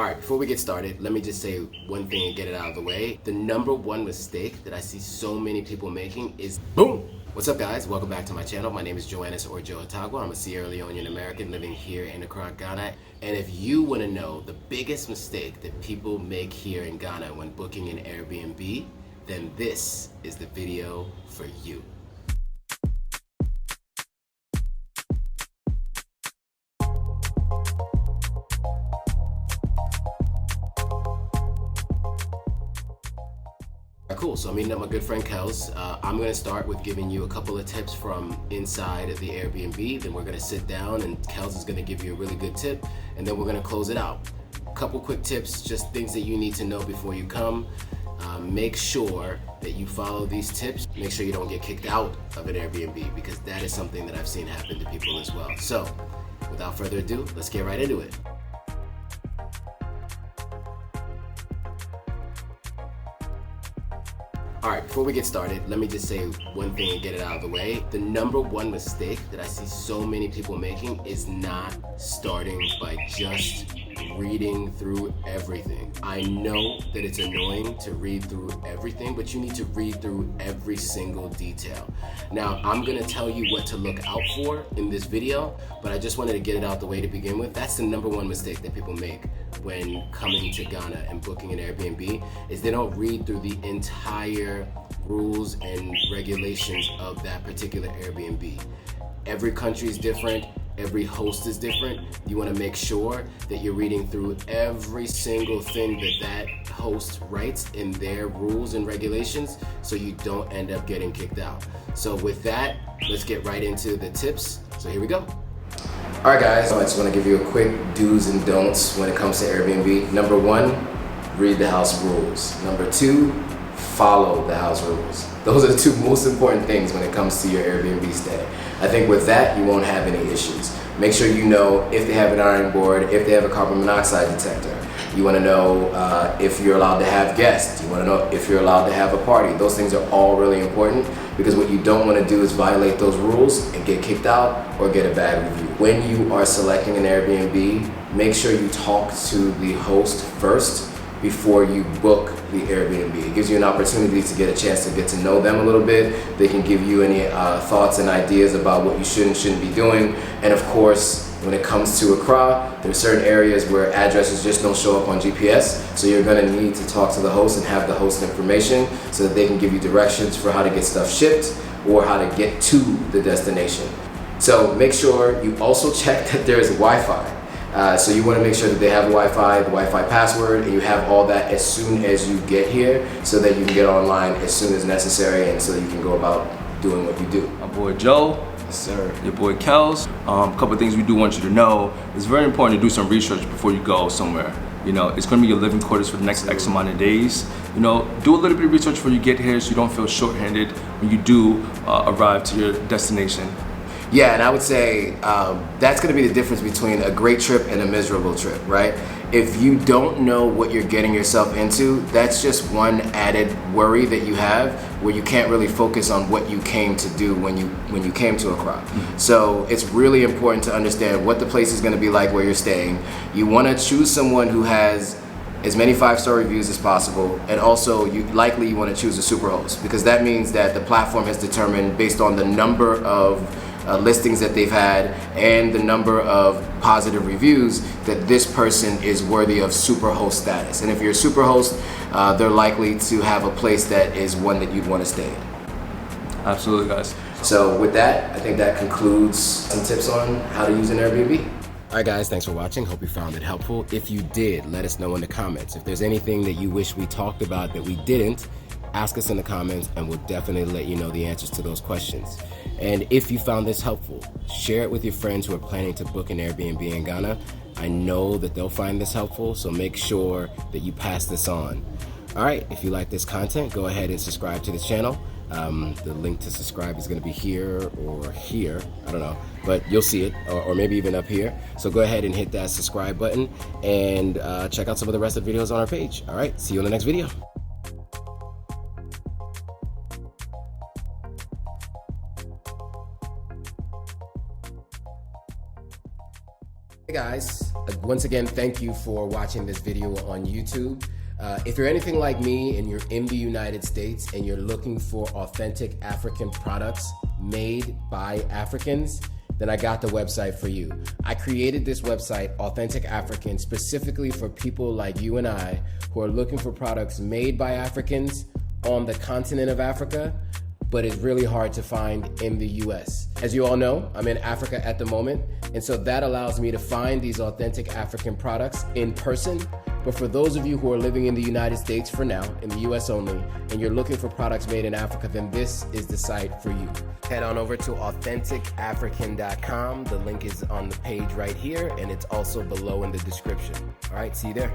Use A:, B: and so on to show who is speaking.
A: All right, before we get started, let me just say one thing and get it out of the way. The number one mistake that I see so many people making is boom. What's up, guys? Welcome back to my channel. My name is Joannis or Joe Otagwa. I'm a Sierra Leonean American living here in Accra, Ghana. And if you want to know the biggest mistake that people make here in Ghana when booking an Airbnb, then this is the video for you. Cool, so I'm meeting up my good friend Kels. I'm gonna start with giving you a couple of tips from inside of the Airbnb. Then we're gonna sit down and Kels is gonna give you a really good tip, and then we're gonna close it out. A couple quick tips, just things that you need to know before you come. Make sure that you follow these tips. Make sure you don't get kicked out of an Airbnb, because that is something that I've seen happen to people as well. So, without further ado, let's get right into it. All right, before we get started, let me just say one thing and get it out of the way. The number one mistake that I see so many people making is not starting by just reading through everything. I know that it's annoying to read through everything, but you need to read through every single detail. Now, I'm gonna tell you what to look out for in this video, but I just wanted to get it out the way to begin with. That's the number one mistake that people make when coming to Ghana and booking an Airbnb, is they don't read through the entire rules and regulations of that particular Airbnb. Every country is different. Every host is different. You want to make sure that you're reading through every single thing that host writes in their rules and regulations, so you don't end up getting kicked out. So with that, let's get right into the tips. So here we go. All right, guys, I just want to give you a quick do's and don'ts when it comes to Airbnb. Number one, read the house rules. Number two, follow the house rules. Those are the two most important things when it comes to your Airbnb stay. I think with that, you won't have any issues. Make sure you know if they have an ironing board, if they have a carbon monoxide detector. You want to know if you're allowed to have guests. You want to know if you're allowed to have a party. Those things are all really important, because what you don't want to do is violate those rules and get kicked out or get a bad review. When you are selecting an Airbnb, make sure you talk to the host first before you book the Airbnb. It gives you an opportunity to get a chance to get to know them a little bit. They can give you any thoughts and ideas about what you should and shouldn't be doing. And of course, when it comes to Accra, there are certain areas where addresses just don't show up on GPS. So you're gonna need to talk to the host and have the host information so that they can give you directions for how to get stuff shipped or how to get to the destination. So make sure you also check that there is Wi-Fi. So you want to make sure that they have Wi-Fi, the Wi-Fi password, and you have all that as soon as you get here, so that you can get online as soon as necessary, and so you can go about doing what you do.
B: My boy Joe.
A: Yes, sir.
B: Your boy Kels. A couple of things we do want you to know. It's very important to do some research before you go somewhere. You know, it's going to be your living quarters for the next X amount of days. You know, do a little bit of research before you get here, so you don't feel short-handed when you do arrive to your destination.
A: Yeah, and I would say that's going to be the difference between a great trip and a miserable trip, right? If you don't know what you're getting yourself into, that's just one added worry that you have, where you can't really focus on what you came to do when you came to Accra. So it's really important to understand what the place is going to be like where you're staying. You want to choose someone who has as many 5-star reviews as possible, and also you want to choose a superhost, because that means that the platform has determined, based on the number of listings that they've had and the number of positive reviews, that this person is worthy of superhost status. And if you're a superhost, they're likely to have a place that is one that you'd want to stay in.
B: Absolutely, guys.
A: So with that, I think that concludes some tips on how to use an Airbnb. All right, guys, thanks for watching. Hope you found it helpful. If you did, let us know in the comments. If there's anything that you wish we talked about that we didn't, ask us in the comments, and we'll definitely let you know the answers to those questions. And if you found this helpful, share it with your friends who are planning to book an Airbnb in Ghana. I know that they'll find this helpful, so make sure that you pass this on. All right, if you like this content, go ahead and subscribe to the channel. The link to subscribe is going to be here or here, I don't know, but you'll see it, or maybe even up here. So go ahead and hit that subscribe button, and check out some of the rest of the videos on our page. All right, see you in the next video. Hey guys, a Once again, thank you for watching this video on YouTube. If you're anything like me and you're in the United States and you're looking for authentic African products made by Africans, then I got the website for you. I created this website, Authentic African, specifically for people like you and I who are looking for products made by Africans on the continent of Africa, but it's really hard to find in the US. As you all know, I'm in Africa at the moment, and so that allows me to find these authentic African products in person. But for those of you who are living in the United States for now, in the US only, and you're looking for products made in Africa, then this is the site for you. Head on over to AuthenticAfrican.com. The link is on the page right here, and it's also below in the description. All right, see you there.